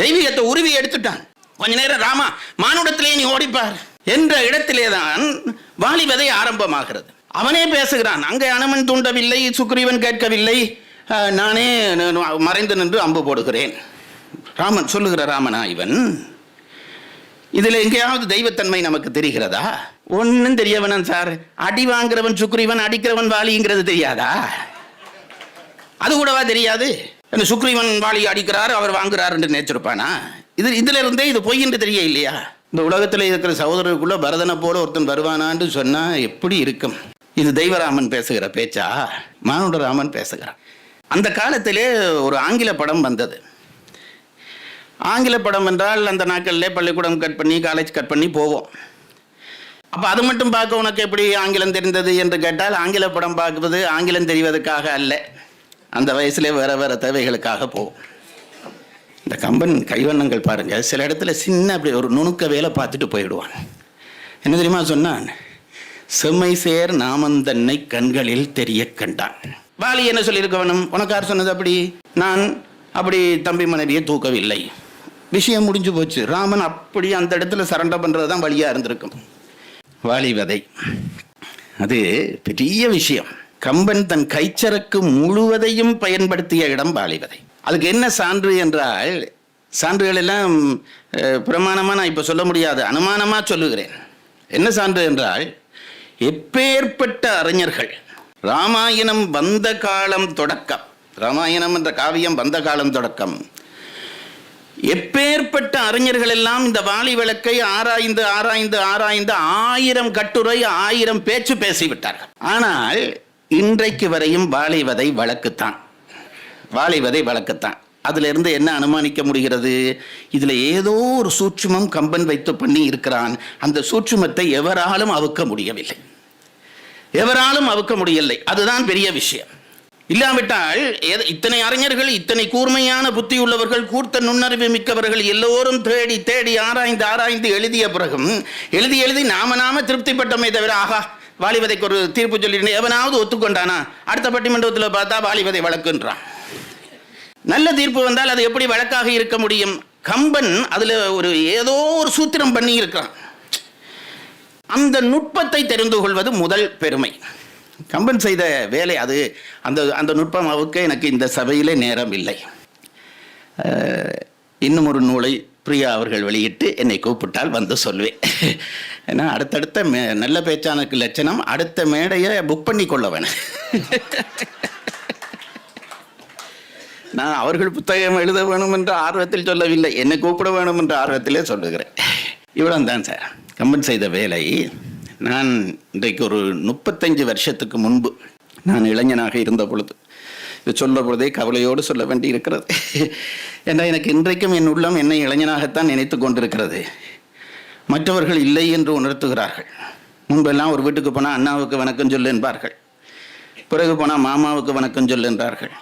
தெய்வீகத்தை உருவி எடுத்துட்டான். கொஞ்ச நேரம் ராமா மானுடத்திலே நீ ஓடிப்பார் என்ற இடத்திலேதான் வாலிபதை ஆரம்பமாகிறது. அவனே பேசுகிறான். அங்கே அனுமன் தூண்டவில்லை, சுக்ரீவன் கேட்கவில்லை, நானே மறைந்து நின்று அம்பு போடுகிறேன். ராமன் சொல்லுகிற ராமனா இவன்? இதுல எங்கேயாவது தெய்வத்தன்மை நமக்கு தெரிகிறதா? ஒன்னும் தெரியவன் சார். அடி வாங்குறவன் சுக்ரீவன், அடிக்கிறவன் வாலிங்கிறது தெரியாதா? அது கூடவா தெரியாது? சுக்ரீவன் வாலி அடிக்கிறார், அவர் வாங்குறார் என்று நினைச்சிருப்பானா? இதுல இருந்தே இது பொய் என்று தெரிய இல்லையா? இந்த உலகத்தில் இருக்கிற சகோதரருக்குள்ள பரதனை போல ஒருத்தன் வருவானான்னு சொன்னா எப்படி இருக்கும்? இது தெய்வராமன் பேசுகிற பேச்சா? மானுடராமன் பேசுகிறான். அந்த காலத்திலே ஒரு ஆங்கில படம் வந்தது. ஆங்கில படம் என்றால் அந்த நாட்களில் பள்ளிக்கூடம் கட் பண்ணி காலேஜ் கட் பண்ணி போவோம். அப்போ அது மட்டும் பார்க்க உனக்கு எப்படி ஆங்கிலம் தெரிந்தது என்று கேட்டால், ஆங்கில படம் பார்க்குவது ஆங்கிலம் தெரிவதற்காக அல்ல, அந்த வயசுலேயே வேறு வேறு தேவைகளுக்காக போவோம். இந்த கம்பன் கைவண்ணங்கள் பாருங்கள், சில இடத்துல சின்ன அப்படி ஒரு நுணுக்க வேலை பார்த்துட்டு போயிடுவான். என்ன தெரியுமா சொன்னான்? செம்மை சேர் நாமந்தன்னை கண்களில் தெரிய கண்டான். வாலி என்ன சொல்லியிருக்கவனும், உனக்கு யார் சொன்னது அப்படி? நான் அப்படி தம்பி மனைவியை தூக்கவில்லை, விஷயம் முடிஞ்சு போச்சு. ராமன் அப்படி அந்த இடத்துல சரண்டர் பண்ணுறது தான் வழியாக இருந்திருக்கும். வாலிவதை அது பெரிய விஷயம். கம்பன் தன் கைச்சரக்கு முழுவதையும் பயன்படுத்திய இடம் வாலிவதை. அதுக்கு என்ன சான்று என்றால், சான்றுகள் எல்லாம் பிரமாணமாக நான் இப்போ சொல்ல முடியாது, அனுமானமாக சொல்லுகிறேன். என்ன சான்று என்றால், எப்பேற்பட்ட அறிஞர்கள் ராமாயணம் வந்த காலம் தொடக்கம், ராமாயணம் என்ற காவியம் வந்த காலம் தொடக்கம், எப்பேற்பட்ட அறிஞர்கள் எல்லாம் இந்த வாலி விளக்கை ஆராய்ந்து ஆராய்ந்து ஆராய்ந்து 1000 கட்டுரை 1000 பேச்சு பேசிவிட்டார்கள். ஆனால் இன்றைக்கு வரையும் வாலிவதை வழக்குத்தான், வாலிவதை வழக்குத்தான். அதுல இருந்து என்ன அனுமானிக்க முடிகிறது? இதுல ஏதோ ஒரு சூட்சுமம் கம்பன் வைத்து பண்ணி இருக்கிறான். அந்த சூட்சுமத்தை எவராலும் அவுக்க முடியவில்லை, எவராலும் அவுக்க முடியவில்லை. அதுதான் பெரிய விஷயம். இல்லாவிட்டால் இத்தனை அறிஞர்கள், இத்தனை கூர்மையான புத்தி உள்ளவர்கள், கூர்த்த நுண்ணறிவு மிக்கவர்கள் எல்லோரும் தேடி தேடி ஆராய்ந்து ஆராய்ந்து எழுதிய பிறகும் எழுதி நாம திருப்திப்பட்டமே தவிர, ஆகா வாலிவதைக்கு ஒரு தீர்ப்பு சொல்லிட்டு எவனாவது ஒத்துக்கொண்டானா? அடுத்த பட்டிமன்றத்தில் பார்த்தா வாலிவதை வழக்குன்றான். நல்ல தீர்ப்பு வந்தால் அது எப்படி வழக்காக இருக்க முடியும்? கம்பன் அதுல ஏதோ ஒரு சூத்திரம் பண்ணி இருக்கிறான். அந்த நுட்பத்தை தெரிந்து கொள்வது முதல் பெருமை. கம்பன் செய்த வேலை அது. அந்த நுட்பம் அவுக்க எனக்கு இந்த சபையிலே நேரம் இல்லை. இன்னும் ஒரு நூலை பிரியா அவர்கள் வெளியிட்டு என்னை கூப்பிட்டால் வந்து சொல்வேன். ஏன்னா அடுத்தடுத்த நல்ல பேச்சானுக்கு லட்சணம் அடுத்த மேடையை புக் பண்ணி கொள்ள வேணும். நான் அவர்கள் புத்தகம் எழுத வேணும் என்ற ஆர்வத்தில் சொல்லவில்லை, என்னை கூப்பிட வேணும் என்ற ஆர்வத்திலே சொல்லுகிறேன். இவ்வளவு தான் சார் கம்பன் செய்த வேலை. நான் இன்றைக்கு ஒரு 35 வருஷத்துக்கு முன்பு, நான் இளைஞனாக இருந்த பொழுது, இது சொல்ல பொழுதே கவலையோடு சொல்ல வேண்டி இருக்கிறது. ஏன்னா எனக்கு இன்றைக்கும் என் உள்ளம் என்னை இளைஞனாகத்தான் நினைத்து கொண்டிருக்கிறது. மற்றவர்கள் இல்லை என்று உணர்த்துகிறார்கள். முன்பெல்லாம் ஒரு வீட்டுக்கு போனால் அண்ணாவுக்கு வணக்கம் சொல்லு என்பார்கள், பிறகு போனால் மாமாவுக்கு வணக்கம் சொல்லு என்றார்கள்.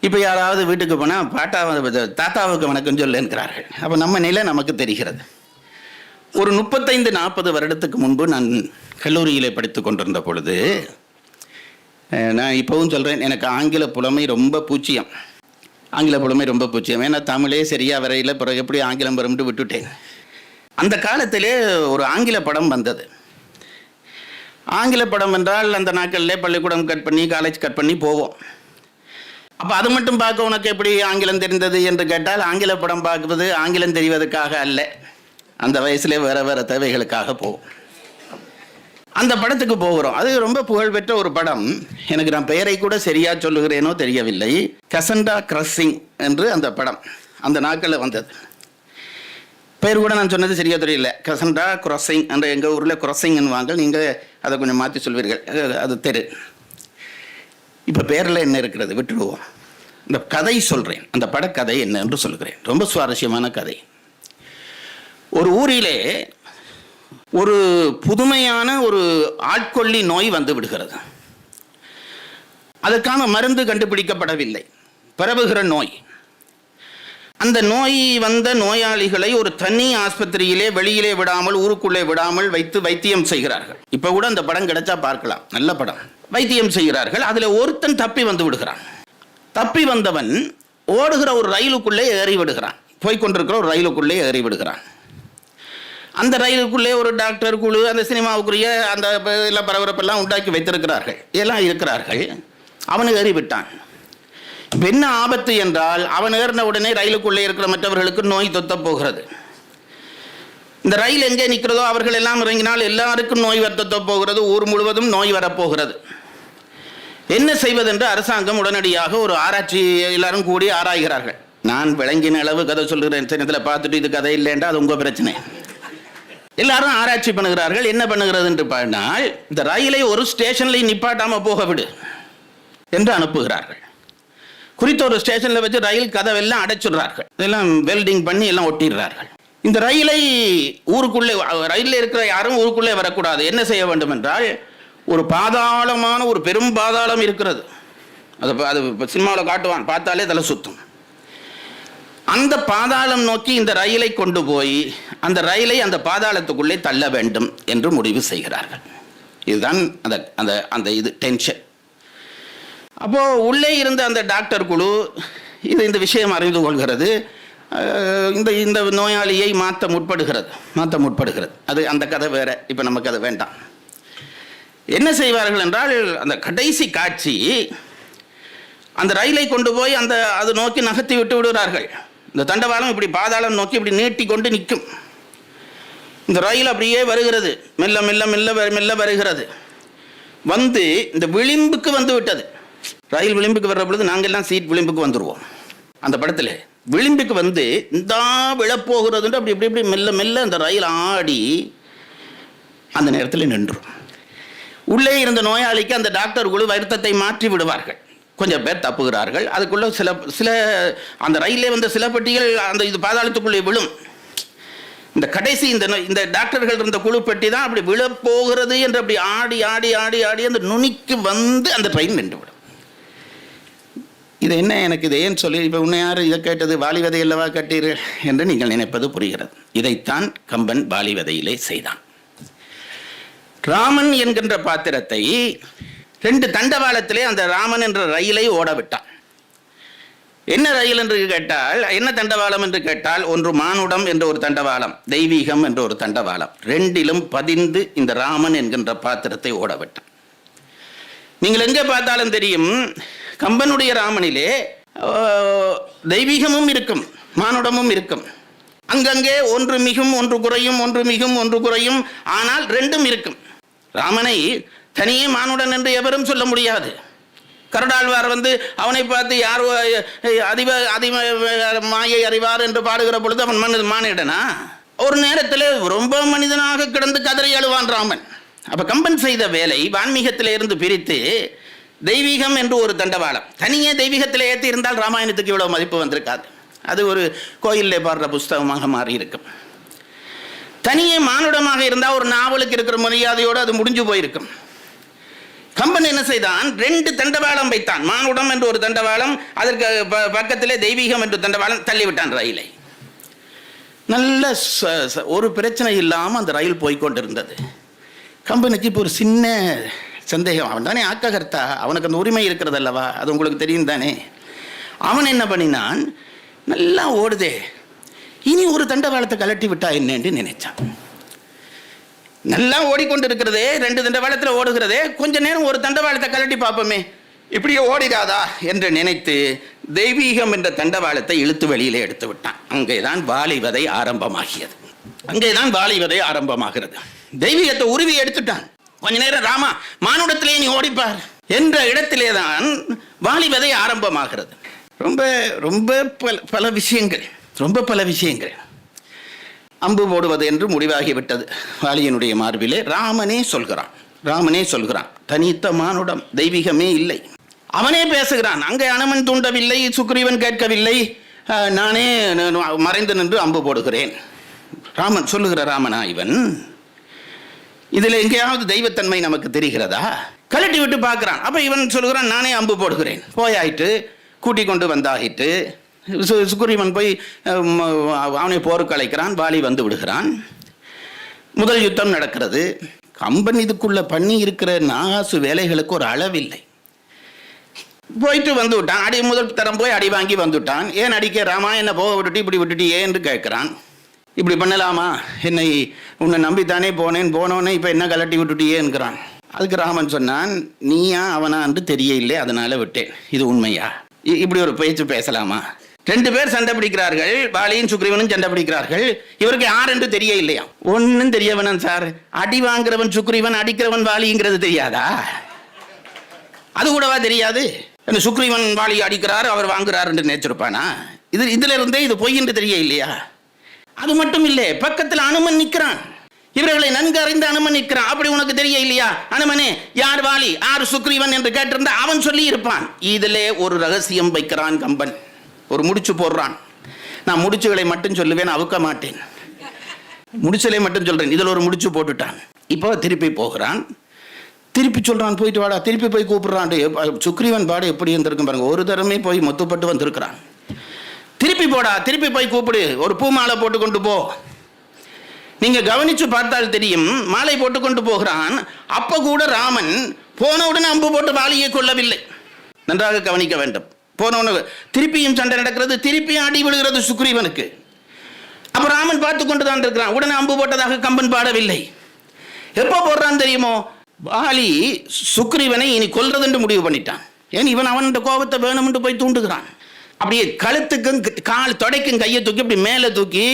இப்போ யாராவது வீட்டுக்கு போனால் தாத்தாவுக்கு வணக்கம் சொல்லு என்கிறார்கள். அப்போ நம்ம நிலை நமக்கு தெரிகிறது. ஒரு 35-40 வருடத்துக்கு முன்பு நான் கல்லூரியிலே படித்து கொண்டிருந்த பொழுது, நான் இப்போவும் சொல்கிறேன், எனக்கு ஆங்கில புலமை ரொம்ப பூச்சியம். ஆங்கில புலமை ரொம்ப பூச்சியம். ஏன்னா தமிழே சரியாக வரையில், பிறகு எப்படி ஆங்கிலம் வரும்னு விட்டுட்டேன். அந்த காலத்திலே ஒரு ஆங்கில படம் வந்தது. ஆங்கில படம் என்றால் அந்த நாட்களிலே பள்ளிக்கூடம் கட் பண்ணி காலேஜ் கட் பண்ணி போவோம். அப்போ அது மட்டும் பார்க்க உனக்கு எப்படி ஆங்கிலம் தெரிந்தது என்று கேட்டால், ஆங்கில படம் பார்க்குவது ஆங்கிலம் தெரிவதற்காக அல்ல, அந்த வயசுலேயே வேறு வேறு தேவைகளுக்காக போவோம். அந்த படத்துக்கு போகிறோம். அது ரொம்ப புகழ்பெற்ற ஒரு படம். எனக்கு நான் பெயரை கூட சரியாக சொல்லுகிறேனோ தெரியவில்லை. கசண்டா கிராசிங் என்று அந்த படம் அந்த நாட்களில் வந்தது. பெயர் கூட நான் சொன்னது சரியாக தெரியல. கசண்டா கிராசிங் என்ற எங்கள் ஊரில் கிராசிங்னு வாங்க, நீங்கள் அதை கொஞ்சம் மாற்றி சொல்வீர்கள், அது தெரு. இப்போ பேரில் என்ன இருக்கிறது விட்டுடுவோம். இந்த கதை சொல்கிறேன், அந்த படக்கதை என்ன என்று சொல்கிறேன். ரொம்ப சுவாரஸ்யமான கதை. ஒரு ஊரிலே ஒரு புதுமையான ஒரு ஆட்கொல்லி நோய் வந்து விடுகிறது. அதற்கான மருந்து கண்டுபிடிக்கப்படவில்லை, பரவுகிற நோய். அந்த நோய் வந்த நோயாளிகளை ஒரு தனி ஆஸ்பத்திரியிலே வெளியிலே விடாமல், ஊருக்குள்ளே விடாமல் வைத்து வைத்தியம் செய்கிறார்கள். இப்போ கூட அந்த படம் கிடைச்சா பார்க்கலாம், நல்ல படம். வைத்தியம் செய்கிறார்கள். அதில் ஒருத்தன் தப்பி வந்து விடுகிறான். தப்பி வந்தவன் ஓடுகிற ஒரு ரயிலுக்குள்ளே ஏறி விடுகிறான். போய்கொண்டிருக்கிற ஒரு ரயிலுக்குள்ளே ஏறி விடுகிறான். அந்த ரயிலுக்குள்ளே ஒரு டாக்டர் குழு அந்த சினிமாவுக்குரிய அந்த எல்லாம் பரபரப்பெல்லாம் உண்டாக்கி வைத்திருக்கிறார்கள், எல்லாம் இருக்கிறார்கள். அவன் ஏறிவிட்டான். இப்போ என்ன ஆபத்து என்றால், அவன் ஏறின உடனே ரயிலுக்குள்ளே இருக்கிற மற்றவர்களுக்கு நோய் தொத்த போகிறது. இந்த ரயில் எங்கே நிற்கிறதோ அவர்கள் எல்லாம் இறங்கினால் எல்லாருக்கும் நோய் தொத்த போகிறது, ஊர் முழுவதும் நோய் வரப்போகிறது. என்ன செய்வதென்று அரசாங்கம் உடனடியாக ஒரு ஆராய்ச்சி எல்லாரும் கூடி ஆராய்கிறார்கள். நான் விளங்கின அளவு கதை சொல்லுகிறேன், சின்னத்தில் பார்த்துட்டு இது கதை இல்லைன்றா அது உங்கள் பிரச்சனை. எல்லாரும் ஆராய்ச்சி பண்ணுகிறார்கள். என்ன பண்ணுகிறது என்று பார்த்தால், இந்த ரயிலை ஒரு ஸ்டேஷன்லையும் நிப்பாட்டாமல் போக விடு என்று அனுப்புகிறார்கள். குறித்த ஒரு ஸ்டேஷனில் வச்சு ரயில் கதவெல்லாம் அடைச்சிடுறார்கள், எல்லாம் வெல்டிங் பண்ணி எல்லாம் ஒட்டிடுறார்கள். இந்த ரயிலை ஊருக்குள்ளே, ரயிலில் இருக்கிற யாரும் ஊருக்குள்ளே வரக்கூடாது. என்ன செய்ய வேண்டும் என்றால், ஒரு பாதாளமான ஒரு பெரும் பாதாளம் இருக்கிறது. அது சினிமாவில் காட்டுவான், பார்த்தாலே தலை சுத்தும். அந்த பாதாளம் நோக்கி இந்த ரயிலை கொண்டு போய் அந்த ரயிலை அந்த பாதாளத்துக்குள்ளே தள்ள வேண்டும் என்று முடிவு செய்கிறார்கள். இதுதான் அந்த அந்த அந்த இது டென்ஷன். அப்போது உள்ளே இருந்த அந்த டாக்டர் குழு இந்த விஷயம் அறிந்து கொள்கிறது. இந்த இந்த நோயாளியை மாற்ற முற்படுகிறது. அது அந்த கதை வேற, இப்போ நமக்கு அது வேண்டாம். என்ன செய்வார்கள் என்றால், அந்த கடைசி காட்சி, அந்த ரயிலை கொண்டு போய் அது நோக்கி நகர்த்தி விட்டு விடுகிறார்கள். இந்த தண்டவாளம் இப்படி பாதாளம் நோக்கி இப்படி நீட்டி கொண்டு நிற்கும். இந்த ரயில் அப்படியே வருகிறது, மெல்ல மெல்ல மெல்ல மெல்ல வருகிறது. வந்து இந்த விளிம்புக்கு வந்து விட்டது. ரயில் விளிம்புக்கு வர்ற பொழுது நாங்கள் எல்லாம் சீட் விளிம்புக்கு வந்துடுவோம். அந்த படத்தில் விளிம்புக்கு வந்து இந்த விழப்போகிறதுன்ட்டு அப்படி இப்படி இப்படி மெல்ல மெல்ல அந்த ரயில் ஆடி அந்த நேரத்தில் நின்றும். உள்ளே இருந்த நோயாளிக்கு அந்த டாக்டர் குழு வருத்தத்தை மாற்றி விடுவார்கள். கொஞ்சம் பேர் தப்புகிறார்கள். அதுக்குள்ள சில அந்த ரயிலே வந்த சில பெட்டிகள் அந்த இது பாதாளத்துக்குள்ளே விழும். இந்த கடைசி இந்த டாக்டர்கள் இருந்த குழு பெட்டி தான் அப்படி விழப்போகிறது என்று அப்படி ஆடி ஆடி ஆடி ஆடி அந்த நுனிக்கு வந்து அந்த ட்ரெயின் நின்றுவிடும். இது என்ன, எனக்கு இதை ஏன் சொல்லி இப்போ உன்னை யார் இதை கேட்டது, வாலிவதை அல்லவா கட்டீர்கள் என்று நீங்கள் நினைப்பது புரிகிறது. இதைத்தான் கம்பன் வாலிவதையிலே செய்தான். ராமன் என்கின்ற பாத்திரத்தை 2 தண்டவாளத்திலே அந்த ராமன் என்ற ரயிலை ஓட விட்டான். என்ன ரயில் என்று கேட்டால், என்ன தண்டவாளம் என்று கேட்டால், ஒன்று மானுடம் என்ற ஒரு தண்டவாளம், தெய்வீகம் என்ற ஒரு தண்டவாளம். 2லும் பதிந்து இந்த ராமன் என்கின்ற பாத்திரத்தை ஓட விட்டான். நீங்கள் எங்கே பார்த்தாலும் தெரியும், கம்பனுடைய ராமனிலே தெய்வீகமும் இருக்கும், மானுடமும் இருக்கும். அங்கங்கே ஒன்று மிகும் ஒன்று குறையும், ஒன்று மிகும் ஒன்று குறையும், ஆனால் 2ம் இருக்கும். ராமனை தனியே மானுடன் என்று எவரும் சொல்ல முடியாது. கருடாழ்வார் அவனை பார்த்து யார் மாயை அறிவார் என்று பாடுகிற பொழுது அவன் மானிடனா? ஒரு நேரத்தில் ரொம்ப மனிதனாக கிடந்து கதறி அழுவான் ராமன். அப்போ கம்பன் செய்த வேலை வான்மீகத்தில் இருந்து பிரித்து தெய்வீகம் என்று ஒரு தண்டவாளம் தனியே தெய்வீகத்தில் ஏற்றி இருந்தால் ராமாயணத்துக்கு இவ்வளோ மதிப்பு வந்திருக்காது. அது ஒரு கோயிலில் பாடுற புஸ்தகமாக மாறி இருக்கும். தனியே மானுடமாக இருந்தால் ஒரு நாவலுக்கு இருக்கிற மரியாதையோடு அது முடிஞ்சு போயிருக்கும். கம்பன் என்ன செய்தான், 2 தண்டவாளம் வைத்தான். மானுடம் என்று ஒரு தண்டவாளம், அதற்கு பக்கத்திலே தெய்வீகம் என்று தண்டவாளம் தள்ளிவிட்டான் ரயிலை. நல்ல ஒரு பிரச்சனை இல்லாமல் அந்த ரயில் போய்கொண்டிருந்தது. கம்பனுக்கு இப்போ ஒரு சின்ன சந்தேகம். அவன் தானே ஆக்ககர்த்தா, அவனுக்கு அந்த உரிமை இருக்கிறது அல்லவா, அது உங்களுக்கு தெரியும் தானே. அவன் என்ன பண்ணினான், நல்லா ஓடுதே, இனி ஒரு தண்டவாளத்தை கலட்டி விட்டா என்னன்னு நினைச்சான். நல்லா ஓடிக்கொண்டு இருக்கிறதே, 2 தண்டவாளத்தில் ஓடுகிறதே, கொஞ்ச நேரம் ஒரு தண்டவாளத்தை கலட்டி பார்ப்போமே, இப்படியே ஓடிடாதா என்று நினைத்து தெய்வீகம் என்ற தண்டவாளத்தை இழுத்து வெளியிலே எடுத்து விட்டான். அங்கேதான் வாலிவதை ஆரம்பமாகியது. அங்கேதான் வாலிவதை ஆரம்பமாகிறது. தெய்வீகத்தை உருவி எடுத்துட்டான். கொஞ்ச நேரம் ராமா மானுடத்திலே நீ ஓடிப்பார் என்ற இடத்திலே தான் வாலிவதை ஆரம்பமாகிறது. ரொம்ப ரொம்ப பல விஷயங்கள், ரொம்ப பல விஷயங்கள். அம்பு போடுவது என்று முடிவாகிவிட்டது வாலியினுடைய மார்பிலே. ராமனே சொல்கிறான், தனித்த மானுடம், தெய்வீகமே இல்லை. அவனே பேசுகிறான். அங்கே அனுமன் தூண்டவில்லை, சுக்ரீவன் கேட்கவில்லை, நானே மறைந்து நின்று அம்பு போடுகிறேன். ராமன் சொல்லுகிற ராமனா இவன்? இதில் எங்கேயாவது தெய்வத்தன்மை நமக்கு தெரிகிறதா? கழட்டி விட்டு பார்க்குறான். அப்போ இவன் சொல்லுகிறான், நானே அம்பு போடுகிறேன். போயாயிட்டு கூட்டி கொண்டு வந்தாகிட்டு சுக்ரீவன் போய் அவனை போருக்கு அழைக்கிறான். வாலி வந்து விடுகிறான். முதல் யுத்தம் நடக்கிறது. கம்பன் இதுக்குள்ள பண்ணி இருக்கிற நாகாசு வேலைகளுக்கு ஒரு அளவில்லை. போயிட்டு வந்து விட்டான். அடி முதல் தரம் போய் அடி வாங்கி வந்துவிட்டான். ஏன் அடிக்க ராமா, என்ன போக விட்டுட்டு இப்படி விட்டுட்டியே என்று கேட்கிறான். இப்படி பண்ணலாமா, என்னை உன்னை நம்பித்தானே போனோன்னே இப்போ என்ன கலட்டி விட்டுட்டியேங்கிறான். அதுக்கு ராமன் சொன்னான், நீயா அவனா என்று தெரியல, அதனால விட்டேன். இது உண்மையா? இப்படி ஒரு பேச்சு பேசலாமா? 2 பேர் சண்டை பிடிக்கிறார்கள், வாலியும் சுக்ரீவனும் சண்டை பிடிக்கிறார்கள். இவருக்கு யார் என்று தெரிய இல்லையா? ஒன்னும் தெரியவனன் சார். அடி வாங்குறவன் சுக்ரீவன், அடிக்கிறவன் வாலிங்கிறது தெரியாதா? அது கூடவா தெரியாது? சுக்ரீவன் வாலி அடிக்கிறார், அவர் வாங்குறார் என்று நினைச்சிருப்பானா? இதுல இருந்தே இது பொய் என்று தெரிய இல்லையா? அது மட்டும் இல்லை, பக்கத்தில் அனுமன் நிற்கிறான். இவர்களை நன்கு அறிந்து அனுமன் நிற்கிறான். அப்படி உனக்கு தெரிய இல்லையா? அனுமனே, யார் வாலி யார் சுக்ரீவன் என்று கேட்டிருந்தா அவன் சொல்லி இருப்பான். இதிலே ஒரு ரகசியம் வைக்கிறான் கம்பன். ஒரு முடிச்சு போடுறான். நான் முடிச்சுகளை மட்டும் சொல்லுவேன், அவுக்க மாட்டேன். முடிச்சலை மட்டும் சொல்றேன். இதில் ஒரு முடிச்சு போட்டுட்டான். இப்போ திருப்பி போகிறான். திருப்பி சொல்றான், போயிட்டு வாடா. திருப்பி போய் கூப்பிடுறான். சுக்ரீவன் பாடு எப்படி இருந்திருக்கும் பாருங்க. ஒரு தரமே போய் மொத்தப்பட்டு வந்திருக்கிறான். திருப்பி போடா, திருப்பி போய் கூப்பிடு, ஒரு பூ மாலை போட்டு கொண்டு போ. நீங்க கவனிச்சு பார்த்தால் தெரியும், மாலை போட்டு கொண்டு போகிறான். அப்ப கூட ராமன் போனவுடன் அம்பு போட்டு வாலியை கொள்ளவில்லை. நன்றாக கவனிக்க வேண்டும். போனவனு திருப்பியும் சண்டை நடக்கிறது, திருப்பியும் அடி விழுகிறது சுக்ரீவனுக்கு. அப்ப ராமன் பார்த்து கொண்டு தான் இருக்கிறான். உடனே அம்பு போட்டதாக கம்பன் பாடவில்லை. எப்போ போடுறான் தெரியுமோ? வாலி சுக்ரீவனை இனி கொல்றது என்று முடிவு பண்ணிட்டான். ஏன் இவன் அவன் கோபத்தை வேணும் என்று போய் தூண்டுகிறான். அப்படியே கழுத்துக்கும் கால் தொடைக்கும் கையை தூக்கி இப்படி மேலே தூக்கி,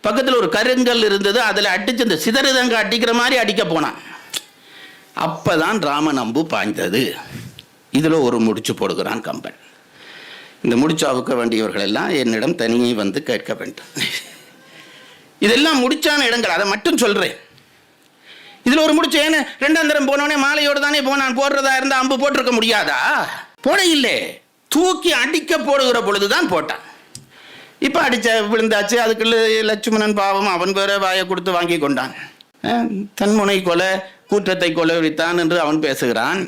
பக்கத்தில் ஒரு கருங்கல் இருந்தது, அதில் அடிச்சு இந்த சிதறுதங்க அடிக்கிற மாதிரி அடிக்க போனான். அப்பதான் ராமன் அம்பு பாய்ந்தது. இதில் ஒரு முடிச்சு போடுகிறான் கம்பன். இந்த முடிச்சு அவுக்க வேண்டியவர்கள் எல்லாம் என்னிடம் தனியே வந்து கேட்க வேண்டும். இதெல்லாம் முடிச்சான இடங்கள், அதை மட்டும் சொல்றேன். இதுல ஒரு முடிச்சு ஏன்னு 2ஆம் தரம் போனோடனே மாலையோடு தானே போனான். போடுறதா இருந்தா அம்பு போட்டிருக்க முடியாதா? போட இல்லை, தூக்கி அடிக்க போடுகிற பொழுதுதான் போட்டான். இப்ப அடிச்ச விழுந்தாச்சு. அதுக்குள்ள லட்சுமணன் பாவம், அவன் வேற வாயை கொடுத்து வாங்கி கொண்டான். தன்முனை கொலை கூற்றத்தை கொலைவித்தான் என்று அவன் பேசுகிறான்.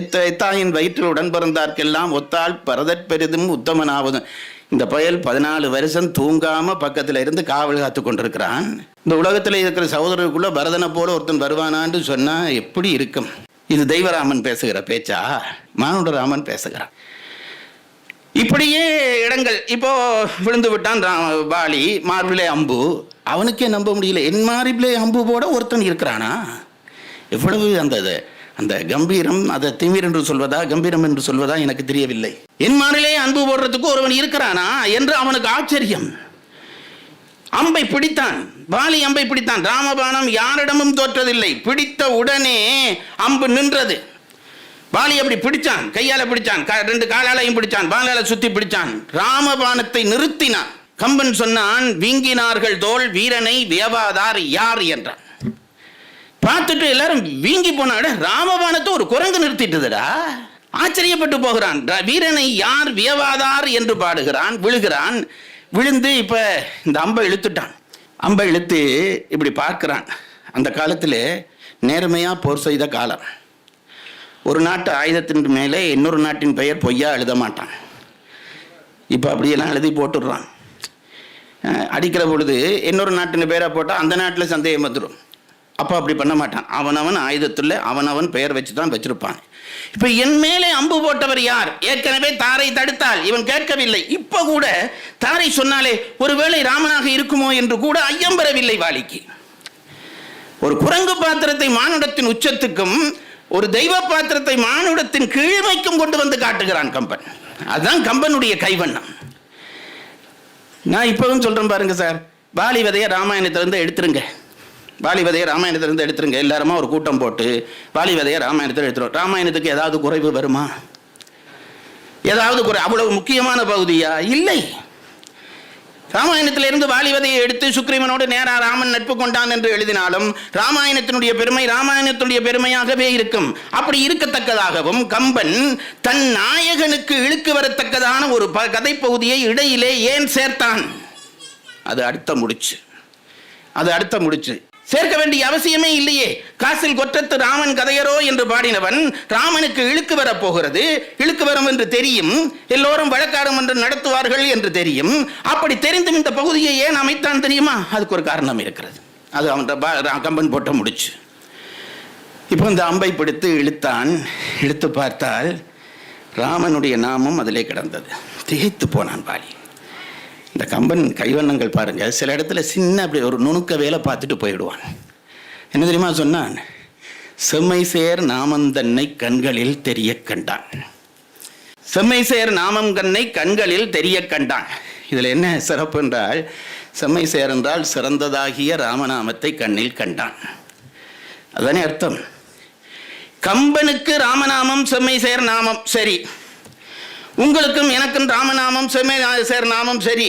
எத்தாயின் வயிற்றில் உடன் பிறந்தார்க்கெல்லாம் ஒத்தால் பரதற் பெரிதும் உத்தமனாவதும். இந்த பயல் 14 வருஷம் தூங்காம பக்கத்துல இருந்து காவல் காத்து கொண்டிருக்கிறான். இந்த உலகத்துல இருக்கிற சகோதரருக்குள்ள பரதனை போல ஒருத்தன் வருவானான்னு சொன்னா எப்படி இருக்கும்? இது தெய்வராமன் பேசுகிற பேச்சா? மானுடராமன் பேசுகிறான். இப்படியே இடங்கள். இப்போ விழுந்து விட்டான் வாலி, மார்பிலே அம்பு. அவனுக்கே நம்ப முடியல, என் மார்பிலே அம்பு போட ஒருத்தன் இருக்கிறானா? எவ்வளவு அந்த கம்பீரம், அதை திமிர் என்று சொல்வதா கம்பீரம் என்று சொல்வதா எனக்கு தெரியவில்லை. என் மாரிலே அன்பு போடுறதுக்கு ஒருவன் இருக்கிறானா என்று அவனுக்கு ஆச்சரியம். அம்பை பிடித்தான், வாலி அம்பை பிடித்தான். ராமபாணம் யாரிடமும் தோற்றதில்லை. பிடித்த உடனே அம்பு நின்றது. வாலி அப்படி பிடிச்சான், கையால பிடிச்சான், 2 காலாலையும் பிடிச்சான், வாளால சுத்தி பிடிச்சான். ராமபாணத்தை நிறுத்தினான். கம்பன் சொன்னான், வீங்கினார்கள் தோல் வீரனை வியவாதார் யார் என்றான். பார்த்துட்டு எல்லாரும் வீங்கி போனாட, ராமபாணத்தை ஒரு குரங்கு நிறுத்திட்டதுடா. ஆச்சரியப்பட்டு போகிறான். வீரனை யார் வியவாதார் என்று பாடுகிறான். விழுகிறான். விழுந்து இப்ப இந்த அம்பை இழுத்துட்டான். அம்பை இழுத்து இப்படி பார்க்கிறான். அந்த காலத்தில் நேர்மையா போர் செய்த காலம். ஒரு நாட்டு ஆயுதத்தின் மேலே இன்னொரு நாட்டின் பெயர் பொய்யா எழுத மாட்டான். இப்போ அப்படியெல்லாம் எழுதி போட்டுடுறான். அடிக்கிற பொழுது இன்னொரு நாட்டின் பெயரை போட்டால் அந்த நாட்டில் சந்தேகம் வந்துடும். அப்போ அப்படி பண்ண மாட்டான். அவனவன் ஆயுதத்தில் அவனவன் பெயர் வச்சு தான் வச்சிருப்பான். இப்போ என் மேலே அம்பு போட்டவர் யார்? ஏற்கனவே தாரை தடுத்தால் இவன் கேட்கவில்லை. இப்போ கூட தாரை சொன்னாலே ஒருவேளை ராமனாக இருக்குமோ என்று கூட ஐயம் பெறவில்லை வாலிக்கு. ஒரு குரங்கு பாத்திரத்தை மானுடத்தின் உச்சத்துக்கும் ஒரு தெய்வ பாத்திரத்தை மானுடத்தின் கீழ்மைக்கும் கொண்டு வந்து காட்டுகிறான் கம்பன். அதுதான் கம்பனுடைய கைவண்ணம். நான் இப்பவும் சொல்றேன் பாருங்க சார், வாலி விதைய ராமாயணத்திலிருந்து எடுத்துருங்க. வாலி விதைய ராமாயணத்திலிருந்து எடுத்துருங்க. எல்லாருமா ஒரு கூட்டம் போட்டு வாலி விதைய ராமாயணத்தில் எடுத்துரும். ராமாயணத்துக்கு ஏதாவது குறைவு வருமா? ஏதாவது குறை? அவ்வளவு முக்கியமான பகுதியா? இல்லை. ராமாயணத்திலிருந்து வாலி விதையை எடுத்து சுக்ரீவனோடு நேரா ராமன் நட்பு கொண்டான் என்று எழுதினாலும் ராமாயணத்தினுடைய பெருமை ராமாயணத்தினுடைய பெருமையாகவே இருக்கும். அப்படி இருக்கத்தக்கதாகவும் கம்பன் தன் நாயகனுக்கு இழுக்கு வரத்தக்கதான ஒரு கதை பகுதியை இடையிலே ஏன் சேர்த்தான்? அது அடுத்த முடிச்சு. சேர்க்க வேண்டிய அவசியமே இல்லையே. காசில் கொற்றத்து ராமன் கதையரோ என்று பாடினவன் ராமனுக்கு இழுக்கு வர போகிறது, இழுக்கு வரும் என்று தெரியும், எல்லோரும் வழக்காடும் என்று நடத்துவார்கள் என்று தெரியும். அப்படி தெரிந்தும் இந்த பகுதியை ஏன் அமைத்தான் தெரியுமா? அதுக்கு ஒரு காரணம் இருக்கிறது. அது அவன் கம்பன் போட்ட முடிச்சு. இப்போ இந்த அம்பை பிடித்து இழுத்தான். இழுத்து பார்த்தால் ராமனுடைய நாமம் அதிலே கிடந்தது. திகைத்து போனான் வாலி. இந்த கம்பன் கைவண்ணங்கள் பாருங்க, சில இடத்துல சின்ன அப்படி ஒரு நுணுக்க வேலை பார்த்துட்டு போயிடுவான். என்ன தெரியுமா சொன்னான்? செம்மை சேர் நாமந்தன்னை கண்களில் தெரிய கண்டான். செம்மை சேர் நாமம் கண்ணை கண்களில் தெரிய கண்டான். இதில் என்ன சிறப்பு என்றால், செம்மை சேர் என்றால் சிறந்ததாகிய ராமநாமத்தை கண்ணில் கண்டான். அதுதானே அர்த்தம். கம்பனுக்கு ராமநாமம் செம்மை சேர் நாமம் சரி, உங்களுக்கும் எனக்கும் ராமநாமம் செம்மை சேர் நாமம் சரி.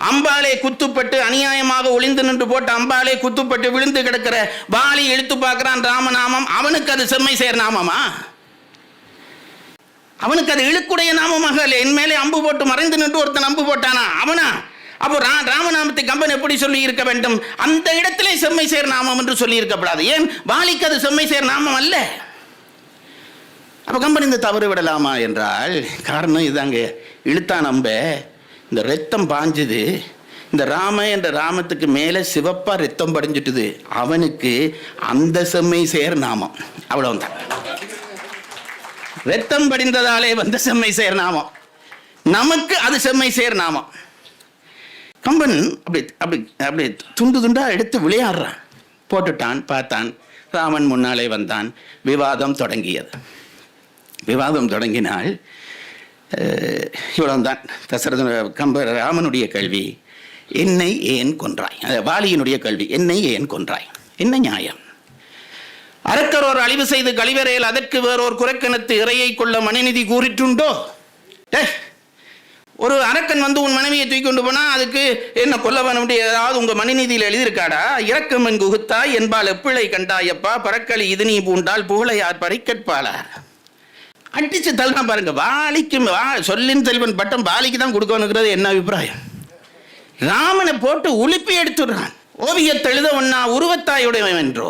அம்பாலே குத்துப்பட்டு அநியாயமாக ஒளிந்து நின்று போட்ட அம்பாலே குத்துப்பட்டு விழுந்து கிடக்கிற வாலி எடுத்து பார்க்கிறான் ராமநாமம். அவனுக்கு அது செம்மை சேர் நாமமா? அவனுக்கு அது இழுக்குடைய நாமமாக இல்லை. என் மேலே அம்பு போட்டு மறைந்து நின்று ஒருத்தன் அம்பு போட்டானா அவனா? அப்போ ராமநாமத்தை கம்பன் எப்படி சொல்லி இருக்க வேண்டும்? அந்த இடத்திலே செம்மை சேர் நாமம் என்று சொல்லி இருக்கப்படாது. ஏன்? வாலிக்கு அது செம்மை சேர் நாமம் அல்ல. அப்போ கம்பன் இந்த தவறு விடலாமா என்றால், காரணம் இதாங்க. இழுத்தான் அம்ப, இந்த ரத்தம் பாஞ்சுது. இந்த ராம என்ற ராமத்துக்கு மேலே சிவப்பா ரத்தம் படிஞ்சிட்டுது. அவனுக்கு அந்த செம்மை சேர் நாமம். அவ்வளவுதான். ரத்தம் படிந்ததாலே வந்த செம்மை சேர் நாமம், நமக்கு அது செம்மை சேர் நாமம். கம்பன் அப்படி அப்படி அப்படி துண்டு துண்டா எடுத்து விளையாடுறான். போட்டுட்டான், பார்த்தான், ராமன் முன்னாலே வந்தான். விவாதம் தொடங்கியது. விவாதம் தொடங்கினால் இவ்வளவுதான். ராமனுடைய கேள்வி, என்னை ஏன் கொன்றாய்? வாலியினுடைய கேள்வி, என்னை ஏன் கொன்றாய்? என்ன நியாயம்? அரக்கரோர் அழிவு செய்து கழிவறையில் அதற்கு வேறோர் குறைக்கணத்து இறையை கொள்ள மணிநிதி கூறிட்டுண்டோ? ஒரு அரக்கன் வந்து உன் மனைவியை தூக்கி கொண்டு போனா அதுக்கு என்ன கொல்ல வேணும் ஏதாவது உங்க மணிநிதியில் எழுதியிருக்காடா? இறக்கம் என் குகுத்தாய் என்பால் எப்பிழை கண்டாயப்பா, பறக்களி இது நீ பூண்டால் புகழை யார் பறிக்கற்பாளார். அடிச்சு தள்ளா பாருங்க. வாலிக்கு சொல்லின் செல்வன் பட்டம் வாலிக்கு தான் கொடுக்கணுங்கிறது என்ன அபிப்பிராயம்? ராமனை போட்டு உலுப்பி எடுத்துடுறான். ஓவியத்தை எழுத ஒன்னா உருவத்தாயுடைய என்றோ,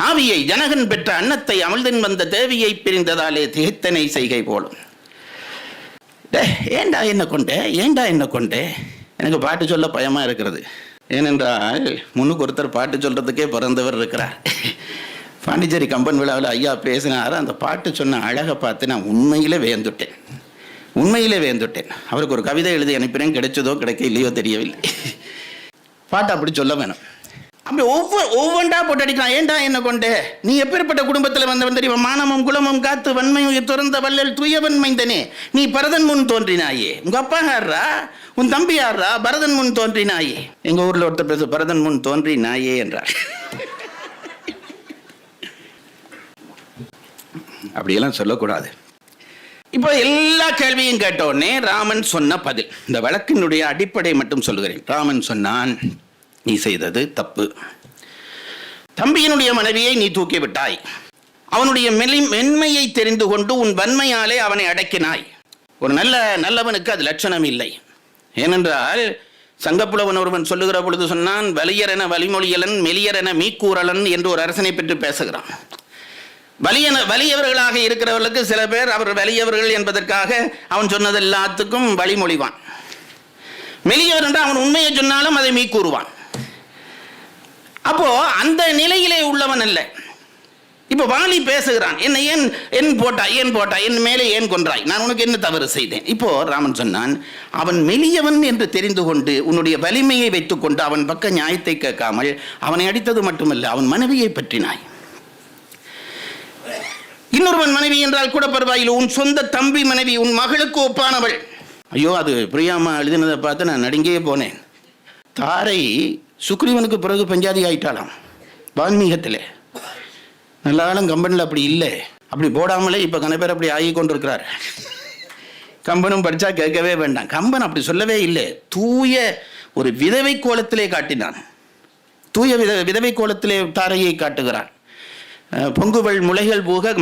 ஆவியை ஜனகன் பெற்ற அன்னத்தை அமிழ்தன் வந்த தேவியை பிரிந்ததாலே திகைத்தனை செய்கை போலும். ஏண்டா என்ன கொண்டே, ஏண்டா என்ன கொண்டே? எனக்கு பாட்டு சொல்ல பயமா இருக்கிறது. ஏனென்றால் முன்னுக்கு ஒருத்தர் பாட்டு சொல்றதுக்கே பிறந்தவர் இருக்கிறார். பாண்டிச்சேரி கம்பன் விழாவில் ஐயா பேசினார். அந்த பாட்டு சொன்ன அழகை பார்த்து நான் உண்மையிலே வேந்துட்டேன். அவருக்கு ஒரு கவிதை எழுதி அனுப்பினேன். கிடைச்சதோ கிடைக்க இல்லையோ தெரியவில்லை. பாட்டு அப்படி சொல்ல வேணும். அப்படி ஒவ்வொன்றா போட்டு அடிக்கலாம். ஏண்டா என்ன கொண்டே? நீ எப்பேற்பட்ட குடும்பத்தில் வந்தவன் தெரியுமா? மானமும் குலமும் காத்து வன்மையும் துறந்த வல்லல் துயவன் மைந்தனே, நீ பரதன் முன் தோன்றினாயே. உங்க அப்பா யாரா? உன் தம்பி யாரா? பரதன் முன் தோன்றினாயே. எங்க ஊர்ல ஒருத்தர் பேச பரதன் முன் தோன்றி நாயே என்றார். அப்படியெல்லாம் சொல்லக்கூடாது. இப்போ எல்லா கேள்வியும் கேட்ட உடனே ராமன் சொன்ன பதில், இந்த வழக்கினுடைய அடிப்படை மட்டும் சொல்லுகிறேன். ராமன் சொன்னான், நீ செய்தது தப்பு. தம்பியினுடைய மனைவியை நீ தூக்கி விட்டாய். அவனுடைய மென்மையை தெரிந்து கொண்டு உன் வன்மையாலே அவனை அடக்கினாய். ஒரு நல்லவனுக்கு அது லட்சணம் இல்லை. ஏனென்றால் சங்கப்புலவன் ஒருவன் சொல்லுகிற பொழுது சொன்னான், வலியரென வலிமொழியலன் மெலியரென மீக்கூறலன் என்று ஒரு அரசனை பற்றி பேசுகிறான். வலியவர்களாக இருக்கிறவர்களுக்கு சில பேர் அவர் வலியவர்கள் என்பதற்காக அவன் சொன்னது எல்லாத்துக்கும் வழிமொழிவான். மெலியவர் என்றால் அவன் உண்மையை சொன்னாலும் அதை மீக்கூறுவான். அப்போ அந்த நிலையிலே உள்ளவன் அல்ல. இப்போ வாலி பேசுகிறான், என்னை ஏன் போட்டாய், என் மேலே ஏன் கொன்றாய், நான் உனக்கு என்ன தவறு செய்தேன்? இப்போ ராமன் சொன்னான், அவன் மெலியவன் என்று தெரிந்து கொண்டு உன்னுடைய வலிமையை வைத்துக்கொண்டு அவன் பக்க நியாயத்தை கேட்காமல் அவனை அடித்தது மட்டுமல்ல, அவன் மனைவியை பற்றினாய். இன்னொருவன் மனைவி என்றால் கூட பரவாயில்லை, உன் சொந்த தம்பி மனைவி, உன் மகளுக்கு ஒப்பானவள். ஐயோ, அது பிரியாமா எழுதினதை பார்த்து நான் நடுங்கே போனேன். தாரை சுக்ரீவனுக்கு பிறகு பஞ்சாதி ஆயிட்டாளாம் வால்மீகத்தில். நல்ல காலம் கம்பனில் அப்படி இல்லை. அப்படி போடாமலே இப்போ கன பேர் அப்படி ஆகி கொண்டிருக்கிறார். கம்பனும் படித்தா கேட்கவே வேண்டாம். கம்பன் அப்படி சொல்லவே இல்லை. தூய ஒரு விதவை கோலத்திலே காட்டினான். தூய விதவை கோலத்திலே தாரையை காட்டுகிறான். பொங்குவள் முளைகள் பூக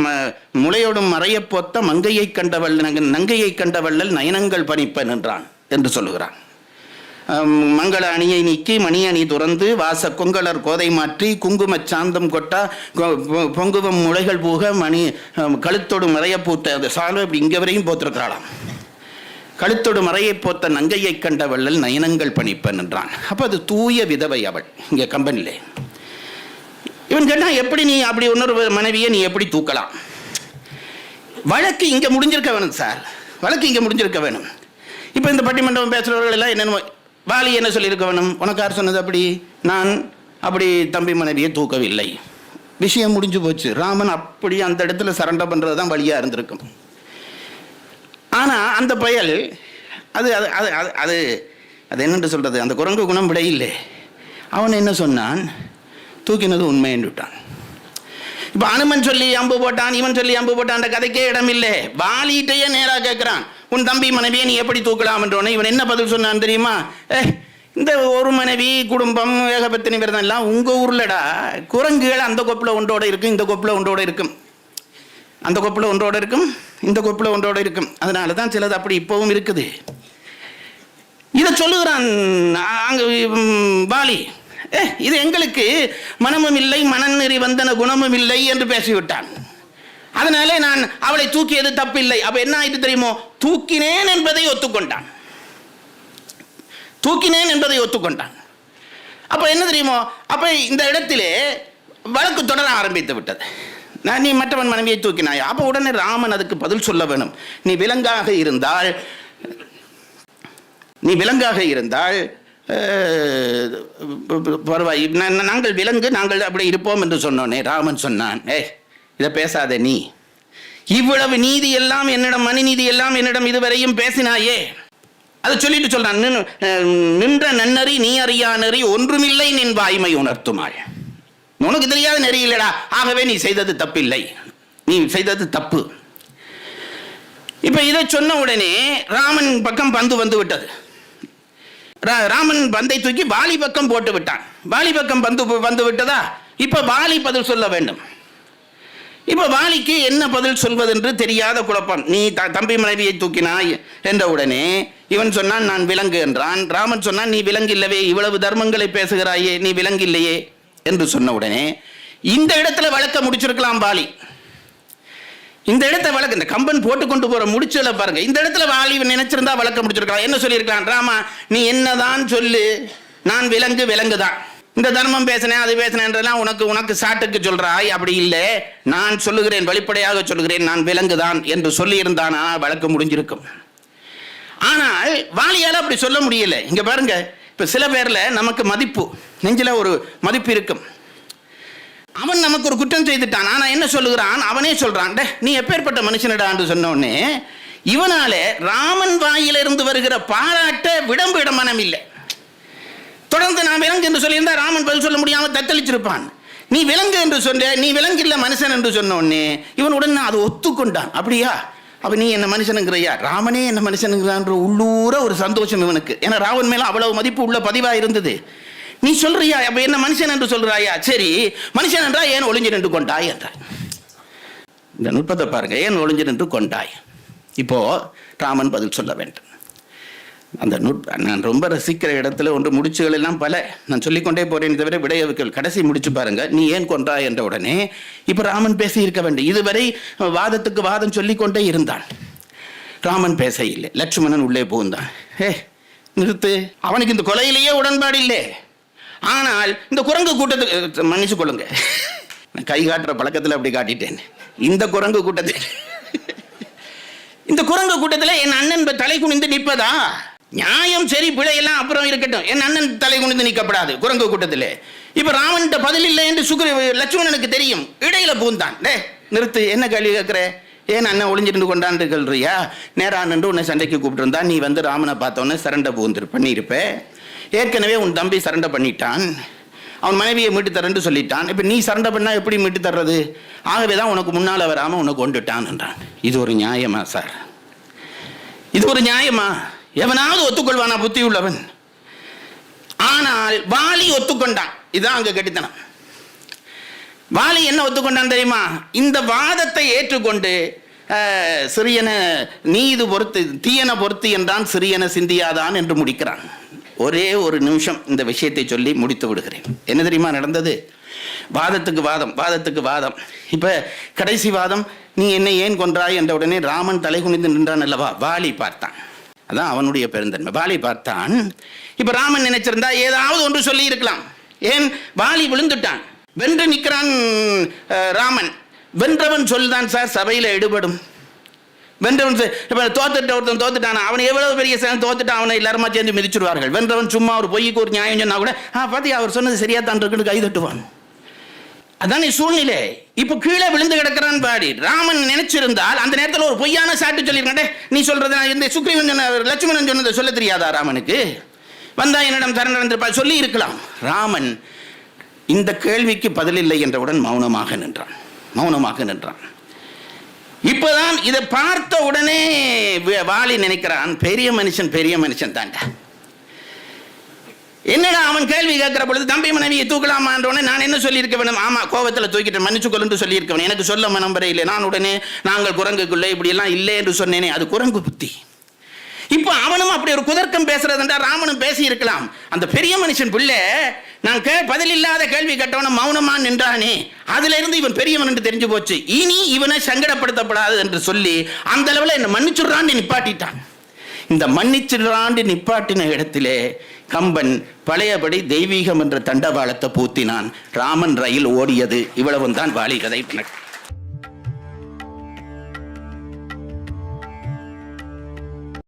முளையோடும் மறைய போத்த மங்கையை கண்டவள் நங்கையை கண்டவள்ளல் நயனங்கள் பணிப்பன் என்றான் என்று சொல்லுகிறான். மங்கள அணியை நீக்கி மணி அணி துறந்து வாச கொங்கலர் கோதை மாற்றி குங்கும சாந்தம் கொட்டா பொங்குவம் முளைகள் பூக மணி கழுத்தோடு மறைய பூத்த அந்த சாலை இப்படி இங்கே வரையும் போத்திருக்கிறாளாம். கழுத்தோடு மறையை போத்த நங்கையை கண்டவள்ளல் நயனங்கள் பணிப்பன் என்றான். அப்போ அது தூய விதவை அவள். இங்கே கம்பனிலே இவன் கேட்டான், எப்படி நீ அப்படி இன்னொரு மனைவியை நீ எப்படி தூக்கலாம்? வழக்கு இங்க முடிஞ்சிருக்க வேணும் சார், வழக்கு இங்க முடிஞ்சிருக்க வேணும். இப்ப இந்த பட்டிமன்றம் பேசுறவர்கள் எல்லாம் என்ன, வாலி என்ன சொல்லியிருக்க வேணும், உனக்கு யார் சொன்னது அப்படி, நான் அப்படி தம்பி மனைவியை தூக்கவில்லை, விஷயம் முடிஞ்சு போச்சு. ராமன் அப்படி அந்த இடத்துல சரண்டர் பண்றது தான் வழியா இருந்திருக்கும். ஆனா அந்த பயல் அது அது அது அது அது என்னென்று சொல்றது, அந்த குரங்கு குணம் விட இல்லை. அவன் என்ன சொன்னான், தூக்கினது உண்மை என்று விட்டான். இப்ப அனுமன் சொல்லி அம்பு போட்டான், இவன் சொல்லி அம்பு போட்டான், கதைக்கே இடம் இல்லை. வாலிட்டையே நேரா கேட்கிறான், உன் தம்பி மனைவியை நீ எப்படி தூக்கலாம் என்றோன்னு இவன் என்ன பதில் சொன்னான் தெரியுமா, இந்த ஒரு மனைவி குடும்பம் ஏகபத்தினி விரதம் எல்லாம் உங்க ஊர்லடா, குரங்குகள் அந்த கொப்புல ஒன்றோட இருக்கும், இந்த கொப்புல ஒன்றோட இருக்கும், அந்த கொப்புல ஒன்றோட இருக்கும், இந்த கொப்புல ஒன்றோட இருக்கும். அதனாலதான் சிலது அப்படி இப்பவும் இருக்குது. இதை சொல்லுகிறான் அங்க வாலி. இது எங்களுக்கு மனமும் இல்லை, மனநெறி வந்தன குணமும் இல்லை என்று பேசிவிட்டான். அதனாலே நான் அவளை தூக்கியது தப்பில்லை. அப்ப என்ன ஆயிட்டு தெரியுமோ, தூக்கினேன் என்பதை ஒத்துக்கொண்டான், தூக்கினேன் என்பதை ஒத்துக்கொண்டான். அப்ப என்ன தெரியுமோ, அப்ப இந்த இடத்திலே வழக்கு தொடர ஆரம்பித்து விட்டது. நீ மற்றவன் மனைவியை தூக்கினாயா? அப்ப உடனே ராமன் அதுக்கு பதில் சொல்ல வேணும். நீ விலங்காக இருந்தால் பரவாயில்லை, நாங்கள் விலங்கு, நாங்கள் அப்படி இருப்போம் என்று சொன்னோன்னே ராமன் சொன்னான், இதை பேசாத, நீ இவ்வளவு நீதி எல்லாம் என்னிடம், மணி நீதி எல்லாம் என்னிடம் இதுவரையும் பேசினாயே, அதை சொல்லிட்டு சொல்றான், நின்ற நன்னறி நீ அறியா நெறி ஒன்றுமில்லை நின் வாய்மை உணர்த்துமாள். உனக்கு தெரியாத நெறி இல்லடா, ஆகவே நீ செய்தது தப்பில்லை, நீ செய்தது தப்பு. இப்ப இதை சொன்ன உடனே ராமன் பக்கம் பந்து வந்து விட்டது. ராமன் பந்தை தூக்கி வாலி பக்கம் போட்டு விட்டான். வாலி பக்கம் வந்து விட்டதா? இப்ப வாலி பதில் சொல்ல வேண்டும். இப்ப வாலிக்கு என்ன பதில் சொல்வதென்று தெரியாத குழப்பம். நீ தம்பி மனைவியை தூக்கினாய் என்ற உடனே இவன் சொன்னான், நான் விலங்கு என்றான். ராமன் சொன்னான், நீ விலங்கு இல்லவே, இவ்வளவு தர்மங்களை பேசுகிறாயே, நீ விலங்கு இல்லையே என்று சொன்ன உடனே இந்த இடத்துல வழக்க முடிச்சிருக்கலாம் வாலி. இந்த இடத்த வழக்கு, இந்த கம்பன் போட்டு கொண்டு போற முடிச்சல பாருங்க, இந்த இடத்துல வாலி நினைச்சிருந்தா வழக்க முடிச்சிருக்கலாம். என்ன சொல்லியிருக்கலாம், ராமா நீ என்னதான் சொல்லு, நான் விலங்கு தான், இந்த தர்மம் பேசினேன் அது பேசினேன் உனக்கு சாட்டுக்கு சொல்றாய், அப்படி இல்லை, நான் சொல்லுகிறேன், வெளிப்படையாக சொல்லுகிறேன், நான் விலங்கு தான் என்று சொல்லி இருந்தானா வழக்கு முடிஞ்சிருக்கும். ஆனால் வாலியால அப்படி சொல்ல முடியல. இங்க பாருங்க, இப்ப சில பேர்ல நமக்கு மதிப்பு, நெஞ்சில ஒரு மதிப்பு இருக்கும். அவன் நமக்கு ஒரு குற்றம் செய்துட்டான், ஆனா என்ன சொல்லுகிறான், அவனே சொல்றான், நீ எப்பேற்பட்ட மனுஷனடா என்று சொன்ன உடனே இவனாலே ராமன் வாயிலிருந்து வருகிற பாராட்ட விடம்பு மனம் இல்லை. தொடர்ந்து நான் விலங்கு என்று சொல்லியிருந்தா ராமன் பதில் சொல்ல முடியாம தத்தளிச்சிருப்பான். நீ விலங்கு என்று சொன்ன, நீ விலங்கு இல்ல மனுஷன் என்று சொன்ன உடனே இவன் உடனே அதை ஒத்துக்கொண்டான். அப்படியா, அப்ப நீ என்ன மனுஷனுங்கிறையா, ராமனே என்ன மனுஷனுங்கிறான் உள்ளூர ஒரு சந்தோஷம் இவனுக்கு. ஏன்னா ராவன் மேல அவ்வளவு மதிப்பு உள்ள பதிவா இருந்தது. நீ சொல்றியா, அப்ப என்ன மனுஷன் என்று சொல்றாயா, சரி மனுஷன் என்றா ஏன் ஒளிஞ்சு நின்று கொண்டாய் என்றார். இந்த நுட்பத்தை பாருங்க, ஏன் ஒளிஞ்சு நின்று கொண்டாய். இப்போ ராமன் பதில் சொல்ல வேண்டும். அந்த நான் ரொம்ப ரசிக்கிற இடத்துல ஒன்று முடிச்சுகள் எல்லாம் பல நான் சொல்லிக்கொண்டே போறேன், தவிர விடையவுக்கள் கடைசி முடிச்சு பாருங்க, நீ ஏன் கொன்றாய் என்ற உடனே இப்ப ராமன் பேச இருக்க வேண்டும். இதுவரை வாதத்துக்கு வாதம் சொல்லிக்கொண்டே இருந்தான், ராமன் பேச இல்லை. லட்சுமணன் உள்ளே புகுந்தான். நிறுத்து, அவனுக்கு இந்த கொலையிலேயே உடன்பாடு இல்லை. ஆனால் இந்த குரங்கு கூட்டத்துக்கு மன்னிச்சு கொள்ளுங்க, கை காட்டுற பழக்கத்தில் அப்படி காட்டிட்டேன். இந்த குரங்கு கூட்டத்தில் என் அண்ணன் தலை குனிந்து நிற்பதா நியாயம்? சரி, பிழையெல்லாம் அப்புறம் இருக்கட்டும், என் அண்ணன் தலை குனிந்து நிற்கப்படாது குரங்கு கூட்டத்தில். இப்ப ராமன்கிட்ட பதில் இல்லை என்று லட்சுமணனுக்கு தெரியும், இடையில பூந்தான். நிறுத்து, என்ன கேள்வி கேட்கிற, ஏன் அண்ணன் ஒளிஞ்சிருந்து கொண்டான்னு கேள்றியா? நேரா நின்று உன்னை சண்டைக்கு கூப்பிட்டு இருந்தா நீ வந்து ராமனை பார்த்தோன்னே சரண்டை பண்ணியிருப்ப. ஏற்கனவே உன் தம்பி சரண்டை பண்ணிட்டான், அவன் மனைவியை மீட்டு தரேன்னு சொல்லிட்டான். இப்ப நீ சரண்டை பண்ணா எப்படி மீட்டு தர்றது? ஆகவேதான் உனக்கு முன்னால வராம உனக்கு கொண்டுட்டான் என்றான். இது ஒரு நியாயமா சார்? இது ஒரு நியாயமா? எவனாவது ஒத்துக்கொள்வானா புத்தி உள்ளவன்? ஆனால் வாலி ஒத்துக்கொண்டான். இதுதான் அங்க கெட்டித்தனம். வாலி என்ன ஒத்துக்கொண்டான் தெரியுமா? இந்த வாதத்தை ஏற்றுக்கொண்டு சிறியன நீது பொறுத்து தீயன பொறுத்து என்றான், சிறியன சிந்தியாதான் என்று முடிக்கிறான். ஒரே ஒரு நிமிஷம் இந்த விஷயத்தை சொல்லி முடித்து விடுகிறேன். என்ன தெரியுமா நடந்தது? வாதத்துக்கு வாதம். இப்ப கடைசி வாதம், நீ என்னை ஏன் கொன்றாய் என்ற உடனே ராமன் தலை குனிந்து நின்றான் அல்லவா? வாலி பார்த்தான். அதான் அவனுடைய பெருந்தன்மை. வாலி பார்த்தான். இப்ப ராமன் நினைச்சிருந்தா ஏதாவது ஒன்று சொல்லி இருக்கலாம். ஏன்? வாலி விழுந்துட்டான், வென்று நிற்கிறான் ராமன். வென்றவன் சொல்தான் சார் சபையில எடுபடும். வென்றவன் தோத்துட்ட ஒருத்தன் தோத்துட்டான், அவன் எவ்வளவு பெரிய தோத்துட்டான், அவனை எல்லாருமா சேர்ந்து மிதிச்சிடுவார்கள். வென்றவன் சும்மா ஒரு பொய்க்கு ஒரு நியாயம் சொன்னா கூட பாத்தி அவர் சொன்னது சரியா தான் இருக்குன்னு கை தட்டுவான். அதான் சூழ்நிலை. இப்ப கீழே விழுந்து கிடக்கிறான் பாடி. ராமன் நினைச்சிருந்தால் அந்த நேரத்தில் ஒரு பொய்யான சாட்டு சொல்லியிருக்கே, நீ சொல்றது இந்த சுக்ரீவன் சொன்ன லட்சுமணன் சொன்னதை சொல்ல தெரியாதா ராமனுக்கு? வந்தா என்னிடம் சரணடைந்திருப்பா சொல்லி இருக்கலாம். ராமன் இந்த கேள்விக்கு பதிலில்லை என்றவுடன் மௌனமாக நின்றான். இப்பதான் இதை பார்த்த உடனே வாலி நினைக்கிறான், பெரிய மனுஷன் தான்டா. என்னடா அவன் கேள்வி கேட்கிற பொழுது தம்பி மனைவியை தூக்கலாமான்றோடனே நான் என்ன சொல்லியிருக்க வேணும்? ஆமா, கோபத்தில் தூக்கிட்டு மன்னிச்சுக்கொள்ளு சொல்லியிருக்கவன். எனக்கு சொல்ல மனம்பரை இல்லை. நான் உடனே நாங்கள் குரங்குக்குள்ளே இப்படி எல்லாம் இல்லை என்று சொன்னேனே, அது குரங்கு புத்தி. இப்ப அவனும் அப்படி ஒரு குதர்க்கம் பேசுறதுன்றா ராமனும் பேசி இருக்கலாம். அந்த பெரிய மனுஷன் பிள்ளை நான் பதில் இல்லாத கேள்வி கேட்டவன மௌனமா நின்றானே, அதுல இருந்து இவன் பெரியவன் என்று தெரிஞ்சு போச்சு. இனி இவனை சங்கடப்படுத்தப்படாது என்று சொல்லி அந்த அளவில் என்ன மன்னிச்சுடுறான்னு நிப்பாட்டிட்டான். இந்த மன்னிச்சுடுறான்னு நிப்பாட்டின இடத்திலே கம்பன் பழையபடி தெய்வீகம் என்ற தண்டவாளத்தை பூத்தினான். ராமன் ரயில் ஓடியது. இவ்வளவு தான் வாலி கதை.